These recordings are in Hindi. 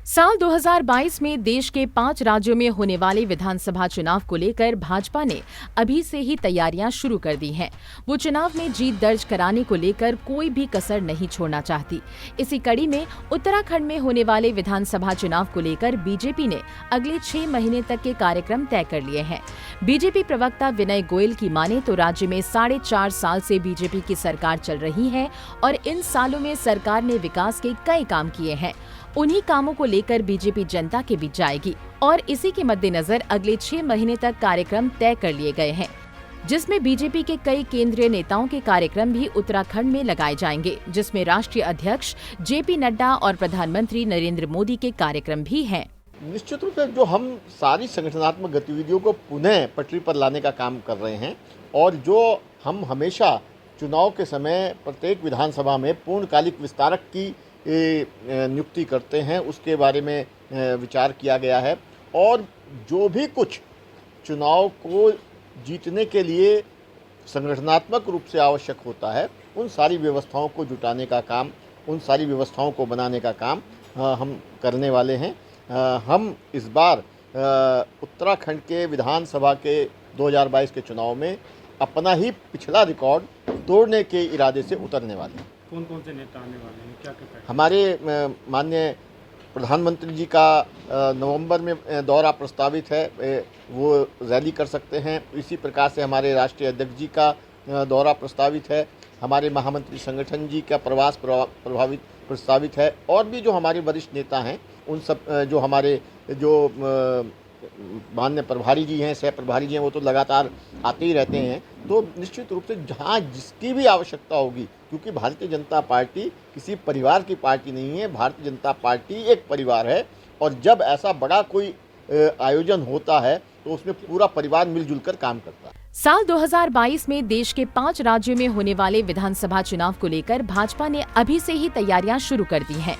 साल 2022 में देश के 5 राज्यों में होने वाले विधानसभा चुनाव को लेकर भाजपा ने अभी से ही तैयारियां शुरू कर दी हैं। वो चुनाव में जीत दर्ज कराने को लेकर कोई भी कसर नहीं छोड़ना चाहती। इसी कड़ी में उत्तराखंड में होने वाले विधानसभा चुनाव को लेकर बीजेपी ने अगले 6 महीने तक के कार्यक्रम तय कर लिए हैं। बीजेपी प्रवक्ता विनय गोयल की माने तो राज्य में 4.5 साल से बीजेपी की सरकार चल रही है और इन सालों में सरकार ने विकास के कई काम किए हैं। उन्हीं कामों को लेकर बीजेपी जनता के बीच जाएगी और इसी के मद्देनजर अगले 6 महीने तक कार्यक्रम तय कर लिए गए हैं, जिसमें बीजेपी के कई केंद्रीय नेताओं के कार्यक्रम भी उत्तराखंड में लगाए जाएंगे, जिसमें राष्ट्रीय अध्यक्ष जेपी नड्डा और प्रधानमंत्री नरेंद्र मोदी के कार्यक्रम भी हैं। निश्चित रूप से जो हम सारी संगठनात्मक गतिविधियों को पुनः पटरी पर लाने का काम कर रहे हैं और जो हम हमेशा चुनाव के समय प्रत्येक विधानसभा में पूर्णकालिक विस्तारक की नियुक्ति करते हैं, उसके बारे में विचार किया गया है और जो भी कुछ चुनाव को जीतने के लिए संगठनात्मक रूप से आवश्यक होता है, उन सारी व्यवस्थाओं को जुटाने का काम, उन सारी व्यवस्थाओं को बनाने का काम हम करने वाले हैं। हम इस बार उत्तराखंड के विधानसभा के 2022 के चुनाव में अपना ही पिछला रिकॉर्ड तोड़ने के इरादे से उतरने वाले हैं। कौन कौन से नेता आने वाले हैं, क्या क्या? हमारे माननीय प्रधानमंत्री जी का नवंबर में दौरा प्रस्तावित है, वो रैली कर सकते हैं। इसी प्रकार से हमारे राष्ट्रीय अध्यक्ष जी का दौरा प्रस्तावित है। हमारे महामंत्री संगठन जी का प्रवास प्रस्तावित है और भी जो हमारे वरिष्ठ नेता हैं, उन सब जो हमारे माननीय प्रभारी जी हैं, सह प्रभारी जी हैं, वो तो लगातार आते ही रहते हैं। तो निश्चित रूप से जहाँ जिसकी भी आवश्यकता होगी, क्योंकि भारतीय जनता पार्टी किसी परिवार की पार्टी नहीं है, भारतीय जनता पार्टी एक परिवार है और जब ऐसा बड़ा कोई आयोजन होता है तो उसमें पूरा परिवार मिलजुल कर काम करता है। साल 2022 में देश के 5 राज्यों में होने वाले विधानसभा चुनाव को लेकर भाजपा ने अभी से ही तैयारियां शुरू कर दी हैं।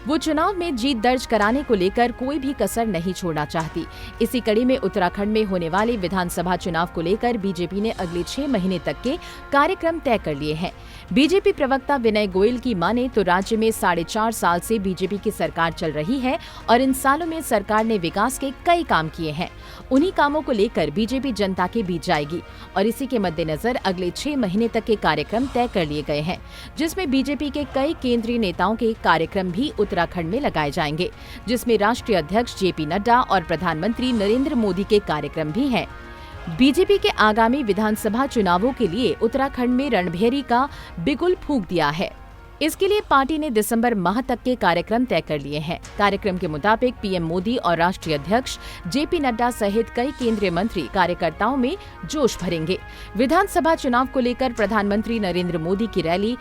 वो चुनाव में जीत दर्ज कराने को लेकर कोई भी कसर नहीं छोड़ना चाहती। इसी कड़ी में उत्तराखंड में होने वाले विधानसभा चुनाव को लेकर बीजेपी ने अगले 6 महीने तक के कार्यक्रम तय कर लिए हैं। बीजेपी प्रवक्ता विनय गोयल की माने तो राज्य में 4.5 साल से बीजेपी की सरकार चल रही है और इन सालों में सरकार ने विकास के कई काम किए हैं। उन्हीं कामों को लेकर बीजेपी जनता के बीच जाएगी और इसी के मद्देनजर अगले 6 महीने तक के कार्यक्रम तय कर लिए गए हैं, जिसमें बीजेपी के कई केंद्रीय नेताओं के कार्यक्रम भी उत्तराखंड में लगाए जाएंगे, जिसमें राष्ट्रीय अध्यक्ष जेपी नड्डा और प्रधानमंत्री नरेंद्र मोदी के कार्यक्रम भी हैं। बीजेपी के आगामी विधानसभा चुनावों के लिए उत्तराखंड में रणभेरी का बिगुल फूंक दिया है। इसके लिए पार्टी ने दिसंबर माह तक के कार्यक्रम तय कर लिए हैं। कार्यक्रम के मुताबिक पीएम मोदी और राष्ट्रीय अध्यक्ष जेपी नड्डा सहित कई केंद्रीय मंत्री कार्यकर्ताओं में जोश भरेंगे। विधानसभा चुनाव को लेकर प्रधानमंत्री नरेंद्र मोदी की रैली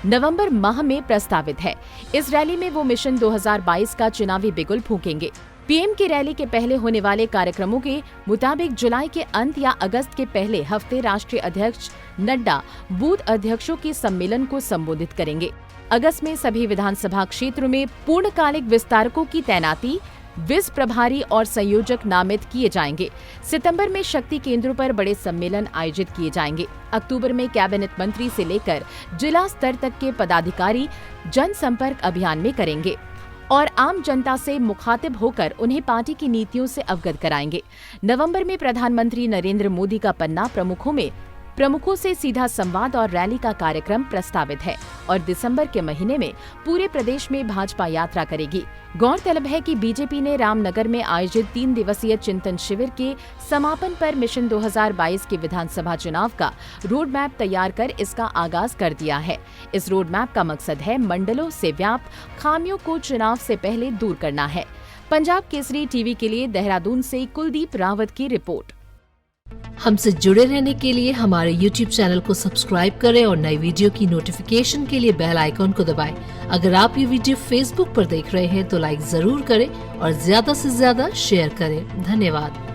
नवंबर माह में प्रस्तावित है। इस रैली में वो मिशन 2022 का चुनावी बिगुल फूंकेंगे। पीएम की रैली के पहले होने वाले कार्यक्रमों के मुताबिक जुलाई के अंत या अगस्त के पहले हफ्ते राष्ट्रीय अध्यक्ष नड्डा बूथ अध्यक्षों के सम्मेलन को संबोधित करेंगे। अगस्त में सभी विधानसभा क्षेत्रों में पूर्णकालिक विस्तारकों की तैनाती, विस प्रभारी और संयोजक नामित किए जाएंगे। सितंबर में शक्ति केंद्रों पर बड़े सम्मेलन आयोजित किए जाएंगे। अक्टूबर में कैबिनेट मंत्री से लेकर जिला स्तर तक के पदाधिकारी जनसंपर्क अभियान में करेंगे और आम जनता से मुखातिब होकर उन्हें पार्टी की नीतियों से अवगत कराएंगे। नवंबर में प्रधानमंत्री नरेंद्र मोदी का पन्ना प्रमुखों से सीधा संवाद और रैली का कार्यक्रम प्रस्तावित है और दिसंबर के महीने में पूरे प्रदेश में भाजपा यात्रा करेगी। गौरतलब है कि बीजेपी ने रामनगर में आयोजित 3 दिवसीय चिंतन शिविर के समापन पर मिशन 2022 के विधानसभा चुनाव का रोड मैप तैयार कर इसका आगाज कर दिया है। इस रोड मैप का मकसद है मंडलों से व्याप्त खामियों को चुनाव से पहले दूर करना है। पंजाब केसरी टीवी के लिए देहरादून से कुलदीप रावत की रिपोर्ट। हमसे जुड़े रहने के लिए हमारे YouTube चैनल को सब्सक्राइब करें और नई वीडियो की नोटिफिकेशन के लिए बेल आइकॉन को दबाएं। अगर आप ये वीडियो Facebook पर देख रहे हैं तो लाइक जरूर करें और ज्यादा से ज्यादा शेयर करें। धन्यवाद।